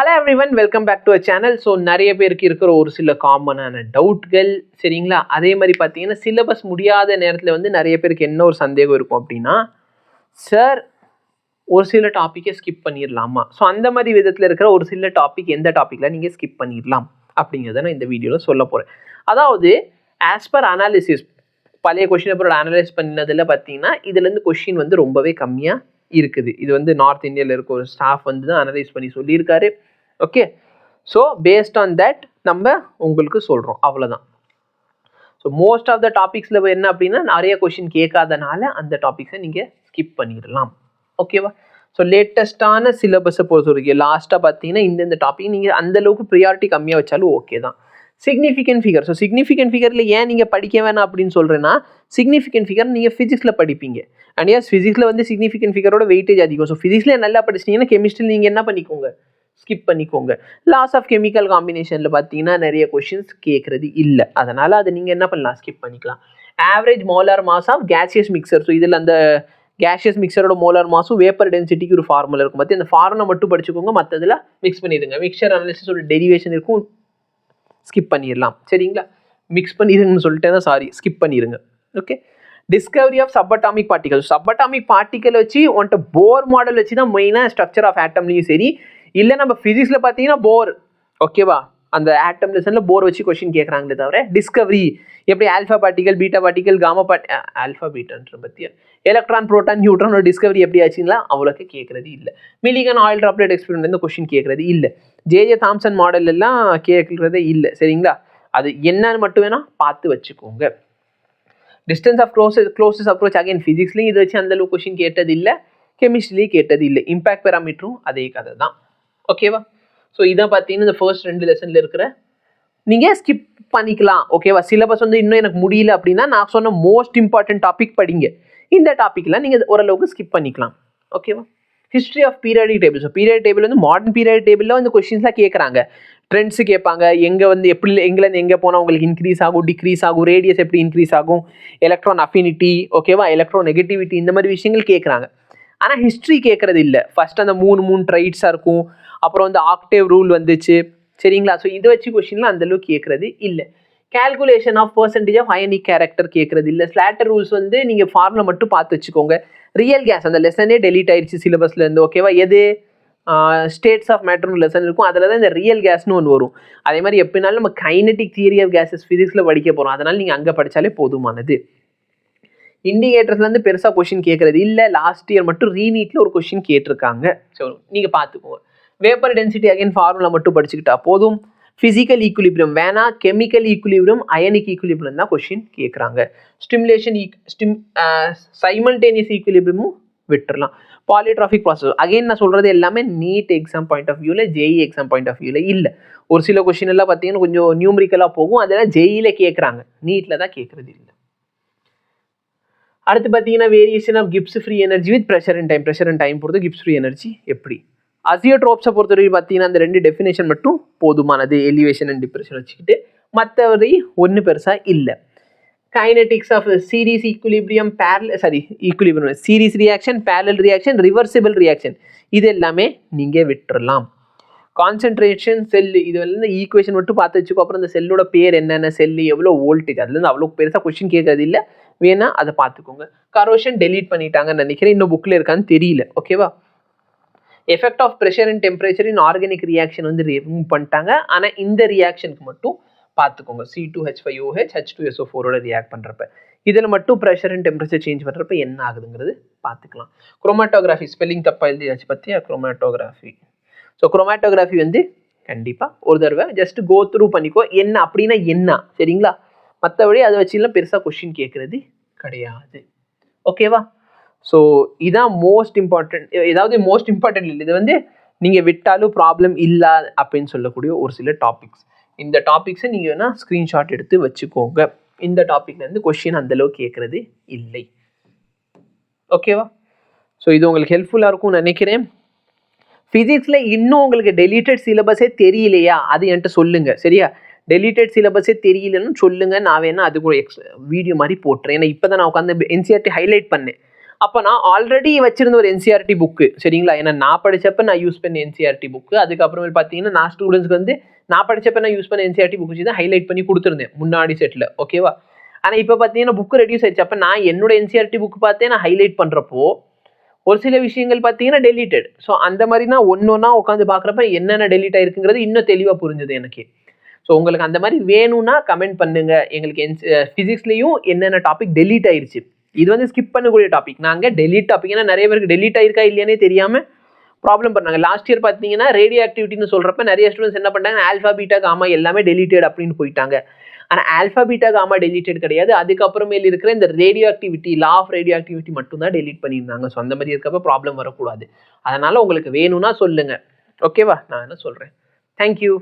Hello everyone, welcome back to a channel. So நிறைய பேருக்கு இருக்கிற ஒரு சில காமனான டவுட்கள், சரிங்களா? அதே மாதிரி பார்த்தீங்கன்னா சிலபஸ் முடியாத நேரத்தில் வந்து நிறைய பேருக்கு என்ன ஒரு சந்தேகம் இருக்கும் அப்படின்னா, சார் ஒரு சில டாப்பிக்கை ஸ்கிப் பண்ணிடலாமா? ஸோ அந்த மாதிரி விதத்தில் இருக்கிற ஒரு சில டாபிக் எந்த டாப்பிக்கில் நீங்கள் ஸ்கிப் பண்ணிடலாம் அப்படிங்கிறத நான் இந்த வீடியோவில் சொல்ல போகிறேன். அதாவது ஆஸ் பர் அனாலிசிஸ், பழைய கொஷின் பேப்பரோட அனலைஸ் பண்ணதில் பார்த்தீங்கன்னா இதுலேருந்து கொஷின் வந்து ரொம்பவே கம்மியாக இருக்குது. இது வந்து நார்த் இந்தியாவில் இருக்க ஒரு ஸ்டாஃப் வந்து தான் அனலைஸ் பண்ணி சொல்லியிருக்காரு. Okay, so based on that நம்ம உங்களுக்கு சொல்கிறோம், அவ்வளோதான். ஸோ மோஸ்ட் ஆஃப் த டாபிக்ஸில் என்ன அப்படின்னா நிறைய கொஷின் கேட்காதனால அந்த டாபிக்ஸை நீங்கள் ஸ்கிப் பண்ணிடலாம். ஓகேவா? ஸோ லேட்டஸ்ட்டான சிலபஸை பொறுத்த வரைக்கும் லாஸ்ட்டாக பார்த்தீங்கன்னா இந்த டாபிக் நீங்கள் அந்தளவுக்கு ப்ரியாரிட்டி கம்மியாக வச்சாலும் ஓகே தான். சிக்னிஃபிகன்ட் ஃபிகர், ஸோ சிக்னிஃபிகன்ட் ஃபிகரில் ஏன் நீங்கள் படிக்க வேணாம் அப்படின்னு சொல்கிறேன்னா, சிக்னிஃபிகன்ட் ஃபிகர் நீங்கள் ஃபிசிக்ஸில் படிப்பீங்க. அண்ட் எஸ் ஃபிசிக்ஸில் வந்து சிக்னிஃபிகன்ட் ஃபிகரோட வெயிட்டேஜ் அதிகம். ஸோ ஃபிசிக்ஸில் நல்லா படிச்சிட்டிங்கன்னா கெமிஸ்ட்ரியில் நீங்கள் என்ன பண்ணிக்கோங்க, ஸ்கிப் பண்ணிக்கோங்க. லாஸ் ஆஃப் கெமிக்கல் காம்பினேஷனில் பார்த்தீங்கன்னா நிறைய கொஷின்ஸ் கேட்குறது இல்லை, அதனால் அதை நீங்கள் என்ன பண்ணலாம், ஸ்கிப் பண்ணிக்கலாம். Average molar mass of gaseous mixture, so இதில் அந்த கேஷியஸ் மிக்சரோட மோலார் மாஸும் வேப்பர் டென்சிட்டிக்கு ஒரு ஃபார்முலா இருக்கும். பற்றி அந்த ஃபார்முலா மட்டும் படிச்சுக்கோங்க, மற்றதில் மிக்ஸ் பண்ணிடுங்க. மிக்சர் அனாலிசிஸோட டெரிவேஷன் இருக்கும், ஸ்கிப் பண்ணிடலாம். சரிங்களா? மிக்ஸ் பண்ணிடுங்கன்னு சொல்லிட்டேன்னா சாரி, ஸ்கிப் பண்ணிடுங்க. Okay, discovery of subatomic particle. Subatomic particle வச்சு உன்ட்ட போர் மாடல் வச்சு தான் மெயினாக ஸ்ட்ரக்சர் ஆஃப் ஆட்டம்லையும் சரி, இல்லை நம்ம ஃபிசிக்ஸில் பார்த்தீங்கன்னா போர், ஓகேவா, அந்த ஆட்டம் லெசனில் போர் வச்சு கொஸ்டின் கேட்குறாங்களே தவிர டிஸ்கவரி எப்படி alpha particle, beta particle, gamma alpha பீட்டான்ற பற்றிய எலக்ட்ரான், புரோட்டான், நியூட்ரானோட டிஸ்கவரி எப்படி ஆச்சுங்களா அவ்வளோக்கு கேட்குறது இல்லை. Millikan oil droplet experiment question கேட்குறது இல்லை. ஜே தாம்சன் மாடல் எல்லாம் கேட்குறதே இல்லை. சரிங்களா? அது என்னன்னு மட்டும் வேணால் பார்த்து வச்சுக்கோங்க. Distance of closest approach, again ஃபிசிக்ஸ்லையும் இதை வச்சு அந்தளவு கொஸ்டின் கேட்டது இல்லை, கெமிஸ்ட்ரிலையும் கேட்டது இல்லை. இம்பாக்ட் பேராமீட்டரும் அதே கதை தான். ஓகேவா? ஸோ இதான் பார்த்தீங்கன்னா இந்த ஃபர்ஸ்ட் 2 லெசனில் இருக்கிற, நீங்கள் ஸ்கிப் பண்ணிக்கலாம். ஓகேவா? சிலபஸ் வந்து இன்னும் எனக்கு முடியல அப்படின்னா நான் சொன்ன மோஸ்ட் இம்பார்ட்டன்ட் டாபிக் படிங்க. இந்த டாப்பிக்கில் நீங்கள் ஓரளவுக்கு ஸ்கிப் பண்ணிக்கலாம். ஓகேவா? History of periodic table. So periodic table வந்து மாடர்ன் பீரியாடிக் டேபிளில் வந்து கொஸ்டின்ஸ்லாம் கேட்குறாங்க. ட்ரெண்ட்ஸு கேட்பாங்க, எங்கே வந்து எப்படி எங்கேருந்து எங்கே போனால் உங்களுக்கு இன்க்ரீஸ் ஆகும், டிக்ரீஸ் ஆகும், ரேடியஸ் எப்படி இன்க்ரீஸ் ஆகும், எலக்ட்ரான் அஃபினிட்டி, ஓகேவா, எலக்ட்ரோ நெகட்டிவிட்டி, இந்த மாதிரி விஷயங்கள் கேட்குறாங்க. ஆனால் ஹிஸ்ட்ரி கேட்குறது இல்லை. ஃபஸ்ட் அந்த 3 ட்ரைட்ஸாக இருக்கும், அப்புறம் வந்து ஆக்டேவ் ரூல் வந்துச்சு. சரிங்களா? ஸோ இதை வச்சு கொஸ்டின்லாம் அந்தளவுக்கு கேட்குறது இல்லை. Calculation of percentage of ionic character கேட்குறது இல்லை. ஸ்லாட்டர் ரூல்ஸ் வந்து நீங்கள் ஃபார்முலா மட்டும் பார்த்து வச்சுக்கோங்க. ரியல் கேஸ் அந்த லெசனே டெலீட் ஆயிடுச்சு சிலபஸ்லேருந்து. ஓகேவா? எது ஸ்டேட்ஸ் ஆஃப் மேட்டர்னு லெசன் இருக்கும், அதில் தான் இந்த ரியல் கேஸ்னு ஒன்று வரும். அதே மாதிரி எப்படினாலும் நம்ம கைனடிக் தியரி ஆஃப் கேஸஸ் ஃபிசிக்ஸில் படிக்க போகிறோம், அதனால் நீங்கள் அங்கே படித்தாலே போதுமானது. இண்டிகேட்டர்ஸ்லேருந்து பெருசாக கொஷின் கேட்குறது இல்லை. லாஸ்ட் இயர் மட்டும் ரீநீட்டில் ஒரு கொஷின் கேட்டிருக்காங்க. ஸோ நீங்கள் பார்த்துக்கோங்க. வேப்பர் டென்சிட்டி அகைன் ஃபார்முலா மட்டும் படிச்சுக்கிட்டா போதும். ஃபிசிக்கல் ஈக்குலிபிரியம் வேணாம், கெமிக்கல் ஈக்குலிபிரியம், அயனிக் ஈக்குலிபிரியம் தான் கொஷின் கேட்குறாங்க. ஸ்டிமுலேஷன் சைமல்டேனியஸ் ஈக்குலிபிரியமும் விட்டுறலாம். பாலிட்ராஃபிக் ப்ராசஸ் அகைன் நான் சொல்கிறது எல்லாமே நீட் எக்ஸாம் பாயிண்ட் ஆஃப் வியூவில், ஜேஇ எக்ஸாம் பாயிண்ட் ஆஃப் வியூவில் இல்லை. ஒரு சில கொஷின் எல்லாம் பார்த்தீங்கன்னா கொஞ்சம் நியூமரிக்கலாக போகும், அதெல்லாம் ஜேஇயில் கேட்குறாங்க, நீட்டில் தான் கேட்குறது இல்லை. அடுத்து பார்த்தீங்கன்னா variation of Gibbs free energy with pressure and time பொறுத்து கிப்ஸ் ஃப்ரீ எனர்ஜி எப்படி. அசியோட்ரோப்ஸை பொறுத்தவரைக்கும் பார்த்தீங்கன்னா அந்த 2 டெஃபினேஷன் மட்டும் போதுமானது, எலிவேஷன் அண்ட் டிப்ரெஷன் வச்சுக்கிட்டு. மற்றவரை ஒன்றும் பெருசாக இல்லை. Kinetics of series equilibrium, equilibrium, series reaction, parallel reaction, reversible reaction, இது எல்லாமே நீங்கள் விட்டுறலாம். கான்சென்ட்ரேஷன் செல்லு, இது வந்து ஈக்குவேஷன் மட்டும் பார்த்து வச்சுக்கோ. அப்புறம் இந்த செல்லோட பேர் என்னென்ன, செல்லு எவ்வளோ வோல்டேஜ், அதுலேருந்து அவ்வளோ பெருசாக கொஸ்டின் கேட்கறது இல்லை, வேணா அதை பார்த்துக்கோங்க. கரோஷன் டெலீட் பண்ணிட்டாங்கன்னு நினைக்கிறேன், இன்னும் புக்கில் இருக்கான்னு தெரியல. ஓகேவா? Effect of pressure and temperature in organic reaction வந்து ரிமூவ் பண்ணிட்டாங்க. ஆனால் இந்த ரியாக்ஷனுக்கு மட்டும் பார்த்துக்கோங்க. C2H5OH H2SO4ஓட ரியாக்ட் பண்ணுறப்ப இதில் மட்டும் ப்ரெஷர் அண்ட் டெம்பரேச்சர் சேஞ்ச் பண்ணுறப்ப என்ன ஆகுதுங்கிறது பார்த்துக்கலாம். குரோமாட்டோகிராஃபி ஸ்பெல்லிங் தப்பாக எழுதியாச்சு பற்றியா, குரோமாட்டோகிராஃபி. ஸோ குரோமாட்டோகிராஃபி வந்து கண்டிப்பாக ஒரு தடவை ஜஸ்ட் கோ த்ரூ பண்ணிக்கோ, என்ன அப்படின்னா என்ன, சரிங்களா? மற்றபடி அதை வச்சுலாம் பெருசாக கொஸ்டின் கேட்குறது கிடையாது. ஓகேவா? ஸோ இதான் மோஸ்ட் இம்பார்ட்டன்ட். ஏதாவது மோஸ்ட் இம்பார்ட்டன்ட் இல்லை, இது வந்து நீங்கள் விட்டாலும் ப்ராப்ளம் இல்லை அப்படின்னு சொல்லக்கூடிய ஒரு சில டாபிக்ஸ். இந்த டாபிக்ஸை நீங்கள் வேணால் ஸ்க்ரீன்ஷாட் எடுத்து வச்சுக்கோங்க. இந்த டாப்பிக்லேருந்து கொஸ்டின் அந்தளவுக்கு கேட்குறது இல்லை. ஓகேவா? ஸோ இது உங்களுக்கு ஹெல்ப்ஃபுல்லாக இருக்கும்னு நினைக்கிறேன். ஃபிசிக்ஸில் இன்னும் உங்களுக்கு டெலீட்டட் சிலபஸே தெரியலையா, அது என்கிட்ட சொல்லுங்கள். சரியா? டெலீட்டட் சிலபஸே தெரியலன்னு சொல்லுங்கள், நான் வேணால் அது கூட வீடியோ மாதிரி போட்டுறேன். ஏன்னா இப்போ தான் நான் உட்காந்து NCERT ஹைலைட் பண்ணேன், அப்போ நான் ஆல்ரெடி வச்சிருந்த ஒரு என்சிஆர்டி புக்கு சரிங்களா, ஏன்னா நான் படிச்சப்ப நான் யூஸ் பண்ண என்சிஆர்டி புக்கு, அதுக்கப்புறமே பார்த்தீங்கன்னா நான் ஸ்டூடெண்ட்ஸ்க்கு வந்து நான் படிச்சப்ப நான் யூஸ் பண்ண என்சிஆர்டி புக் வச்சு தான் ஹைலைட் பண்ணி கொடுத்துருந்தேன் முன்னாடி செட்டில், ஓகேவா. ஆனால் இப்போ பார்த்தீங்கன்னா புக்கு ரெடியூஸ் ஆயிடுச்சு. அப்போ நான் என்னோட என்சிஆர்டி புக் பார்த்தே நான் ஹைலைட் பண்ணுறப்போ ஒரு சில விஷயங்கள் பார்த்தீங்கன்னா டெலிட்டட். ஸோ அந்த மாதிரி நான் ஒன்றா உட்காந்து பார்க்குறப்ப என்னென்ன டெலிட் ஆயிருக்குங்கிறது இன்னும் தெளிவாக புரிஞ்சுது எனக்கு. ஸோ உங்களுக்கு அந்த மாதிரி வேணும்னா கமெண்ட் பண்ணுங்க. எங்களுக்கு ஃபிசிக்ஸ்லையும் என்னென்ன டாபிக் டெலீட் ஆயிருச்சு, இது வந்து ஸ்கிப் பண்ணக்கூடிய டாபிக். நாங்கள் டெலீட் டாபிக், ஏன்னா நிறைய பேருக்கு டெலீட் ஆயிருக்கா இல்லையானே தெரியாமல் ப்ராப்ளம் பண்ணாங்க. லாஸ்ட் இயர் பார்த்தீங்கன்னா ரேடியோ ஆக்டிவிட்டின்னு சொல்கிறப்ப நிறைய ஸ்டூடெண்ட்ஸ் என்ன பண்ணாங்க, ஆல்ஃபா பீட்டா காமா எல்லாமே டெலிட்டட் அப்படின்னு போயிட்டாங்க. ஆனால் ஆல்ஃபா பீட்டா காமா டெலிட்டட் கிடையாது. அதுக்கப்புறமேல இருக்கிற இந்த radioactivity, law of radioactivity மட்டும் தான் டெலிட் பண்ணியிருந்தாங்க. ஸோ அந்த மாதிரி இருக்கப்ப ப்ராப்ளம் வரக்கூடாது. அதனால உங்களுக்கு வேணும்னா சொல்லுங்க, ஓகேவா. நான் என்ன சொல்கிறேன். தேங்க்யூ.